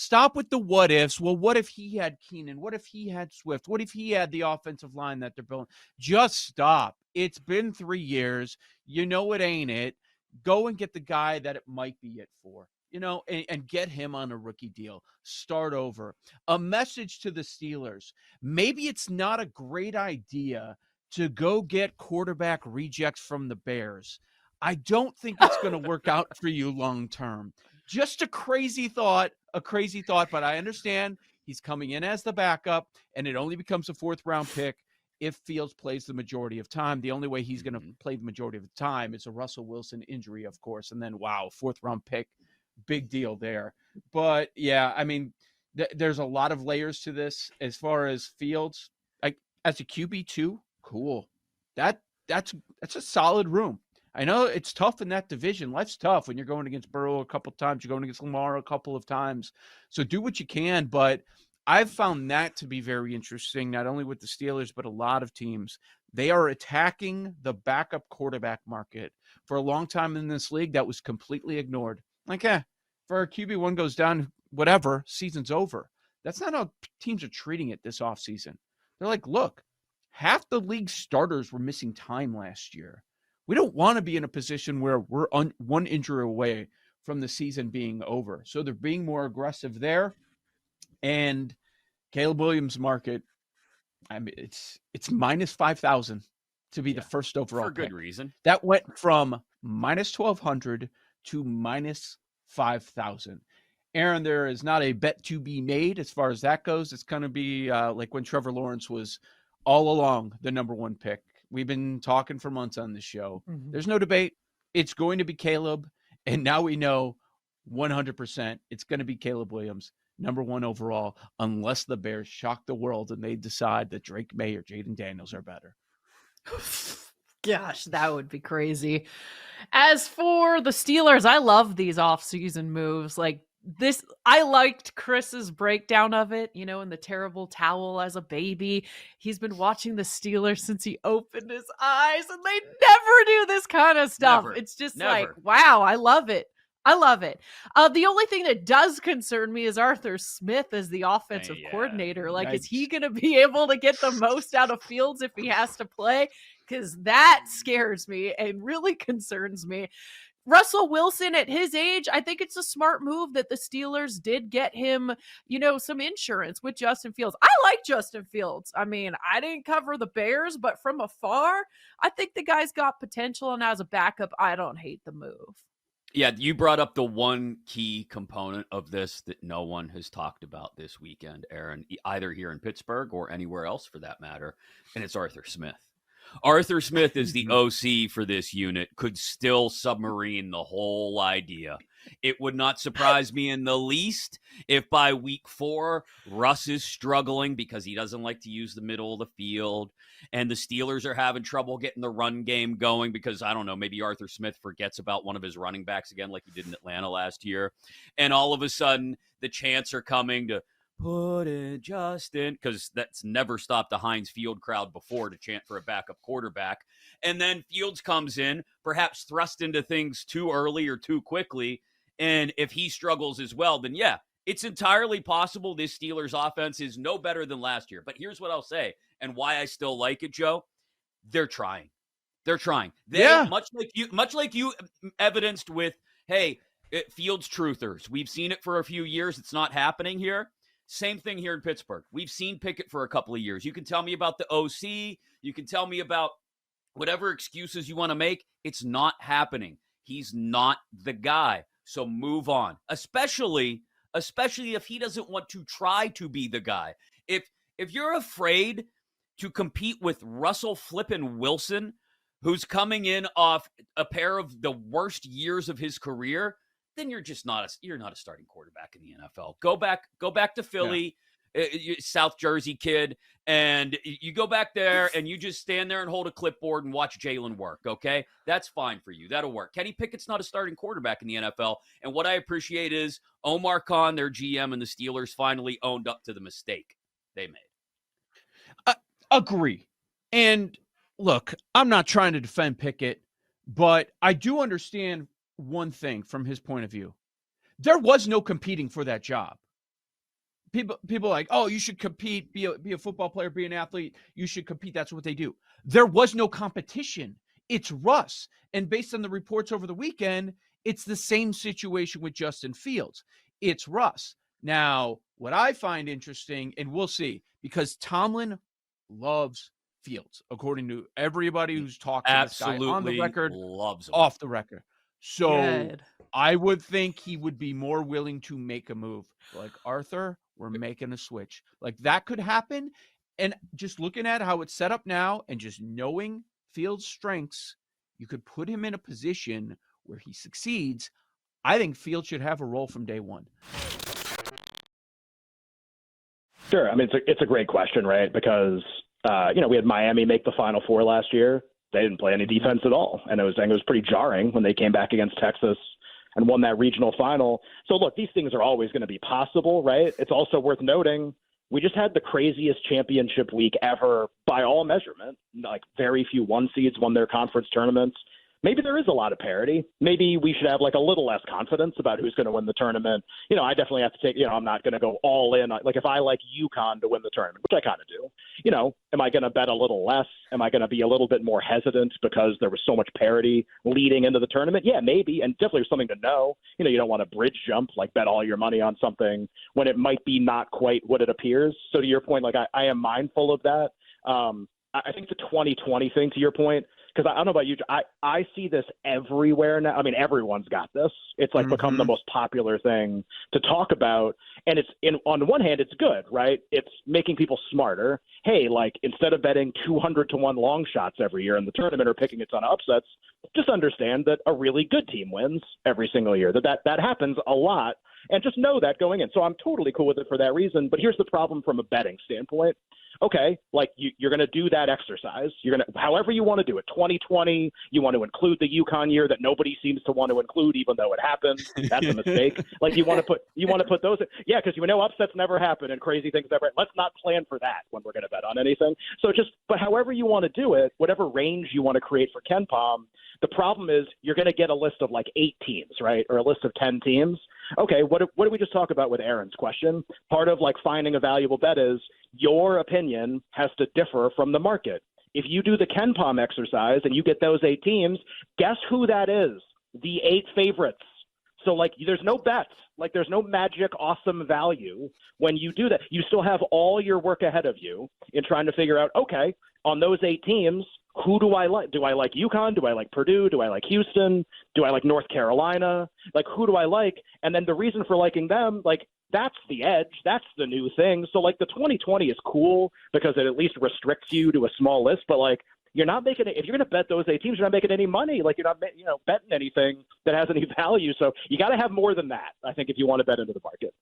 Stop with the what ifs. Well, what if he had Keenan? What if he had Swift? What if he had the offensive line that they're building? Just stop. It's been 3 years. You know it ain't it. Go and get the guy that it might be it for, and get him on a rookie deal. Start over. A message to the Steelers. Maybe it's not a great idea to go get quarterback rejects from the Bears. I don't think it's going to work out for you long term. Just a crazy thought, but I understand he's coming in as the backup, and it only becomes a fourth-round pick if Fields plays the majority of time. The only way he's going to play the majority of the time is a Russell Wilson injury, of course, and then, wow, fourth-round pick, big deal there. But, yeah, I mean, there's a lot of layers to this as far as Fields. As a QB2, cool. That's a solid room. I know it's tough in that division. Life's tough when you're going against Burrow a couple of times. You're going against Lamar a couple of times. So do what you can. But I've found that to be very interesting, not only with the Steelers, but a lot of teams. They are attacking the backup quarterback market. For a long time in this league, that was completely ignored. Like, for our QB1 goes down, whatever, season's over. That's not how teams are treating it this offseason. They're like, look, half the league starters were missing time last year. We don't want to be in a position where we're one injury away from the season being over. So they're being more aggressive there. And Caleb Williams' market, I mean, it's minus 5,000 to be the first overall for good pick. Reason. That went from minus 1,200 to minus 5,000. Aaron, there is not a bet to be made as far as that goes. It's going to be like when Trevor Lawrence was all along the number one pick. We've been talking for months on this show. Mm-hmm. There's no debate. It's going to be Caleb. And now we know 100% it's going to be Caleb Williams, number one overall, unless the Bears shock the world and they decide that Drake May or Jaden Daniels are better. Gosh, that would be crazy. As for the Steelers, I love these offseason moves. Like this, I liked Chris's breakdown of it, in the terrible towel as a baby. He's been watching the Steelers since he opened his eyes, and they never do this kind of stuff. Never. It's just Never. like, wow, I love it. I love it. The only thing that does concern me is Arthur Smith as the offensive coordinator. Like, Is he going to be able to get the most out of Fields if he has to play? Because that scares me and really concerns me. Russell Wilson at his age, I think it's a smart move that the Steelers did get him, some insurance with Justin Fields. I like Justin Fields. I mean, I didn't cover the Bears, but from afar, I think the guy's got potential. And as a backup, I don't hate the move. Yeah, you brought up the one key component of this that no one has talked about this weekend, Aaron, either here in Pittsburgh or anywhere else for that matter, and it's Arthur Smith. Arthur Smith is the OC for this unit, could still submarine the whole idea. It would not surprise me in the least if by week 4, Russ is struggling because he doesn't like to use the middle of the field, and the Steelers are having trouble getting the run game going because, I don't know, maybe Arthur Smith forgets about one of his running backs again like he did in Atlanta last year, and all of a sudden the chants are coming to put it Justin, because that's never stopped the Heinz Field crowd before to chant for a backup quarterback. And then Fields comes in, perhaps thrust into things too early or too quickly. And if he struggles as well, then yeah, it's entirely possible this Steelers offense is no better than last year. But here's what I'll say, and why I still like it, Joe. They're trying. They're trying. Much like you evidenced with, hey, Fields truthers. We've seen it for a few years. It's not happening here. Same thing here in Pittsburgh. We've seen Pickett for a couple of years. You can tell me about the OC. You can tell me about whatever excuses you want to make. It's not happening. He's not the guy. So move on, especially if he doesn't want to try to be the guy. If you're afraid to compete with Russell flippin' Wilson, who's coming in off a pair of the worst years of his career, then you're not a starting quarterback in the NFL. Go back to Philly, South Jersey kid, and you go back there and you just stand there and hold a clipboard and watch Jalen work, okay? That's fine for you. That'll work. Kenny Pickett's not a starting quarterback in the NFL, and what I appreciate is Omar Khan, their GM, and the Steelers finally owned up to the mistake they made. Agree. And look, I'm not trying to defend Pickett, but I do understand one thing from his point of view. There was no competing for that job. people like, oh, you should compete, be a football player, be an athlete. You should compete. That's what they do. There was no competition. It's Russ. And based on the reports over the weekend, it's the same situation with Justin Fields. It's Russ. Now, what I find interesting, and we'll see, because Tomlin loves Fields, according to everybody who's talked to this guy on the record, loves him. off the record. So Good. I would think he would be more willing to make a move. Like, Arthur, we're making a switch. Like, that could happen. And just looking at how it's set up now and just knowing Fields' strengths, you could put him in a position where he succeeds. I think Fields should have a role from day one. Sure. I mean, it's a great question, right? Because, we had Miami make the Final Four last year. They didn't play any defense at all. And it was pretty jarring when they came back against Texas and won that regional final. So, look, these things are always going to be possible, right? It's also worth noting we just had the craziest championship week ever by all measurement. Like, very few one seeds won their conference tournaments. Maybe there is a lot of parity. Maybe we should have like a little less confidence about who's going to win the tournament. I definitely have to take, I'm not going to go all in. Like, if I like UConn to win the tournament, which I kind of do, am I going to bet a little less? Am I going to be a little bit more hesitant because there was so much parity leading into the tournament? Yeah, maybe. And definitely something to know. You don't want to bridge jump, like bet all your money on something when it might be not quite what it appears. So to your point, like I am mindful of that. I think the 2020 thing, to your point, because I don't know about you, I see this everywhere now. I mean, everyone's got this. It's like become the most popular thing to talk about. And on the one hand, it's good, right? It's making people smarter. Hey, like, instead of betting 200-1 long shots every year in the tournament or picking a ton of upsets, just understand that a really good team wins every single year. That happens a lot. And just know that going in. So I'm totally cool with it for that reason. But here's the problem from a betting standpoint. Okay, like you're going to do that exercise. You're going to, however you want to do it. 2020, you want to include the UConn year that nobody seems to want to include, even though it happened. That's a mistake. Like you want to put those. Yeah, because upsets never happen and crazy things never. Let's not plan for that when we're going to bet on anything. So but however you want to do it, whatever range you want to create for KenPom. The problem is you're going to get a list of like 8 teams, right, or a list of 10 teams. Okay, what did we just talk about with Aaron's question? Part of like finding a valuable bet is your opinion has to differ from the market. If you do the KenPom exercise and you get those 8 teams, guess who that is? The 8 favorites. So like there's no bets, like there's no magic awesome value when you do that. You still have all your work ahead of you in trying to figure out, okay, on those 8 teams, who do I like? Do I like UConn? Do I like Purdue? Do I like Houston? Do I like North Carolina? Like, who do I like? And then the reason for liking them, like, that's the edge. That's the new thing. So, like, the 2020 is cool because it at least restricts you to a small list. But, like, you're not making it. If you're going to bet those 8 teams, you're not making any money. Like, you're not, betting anything that has any value. So you got to have more than that, I think, if you want to bet into the market.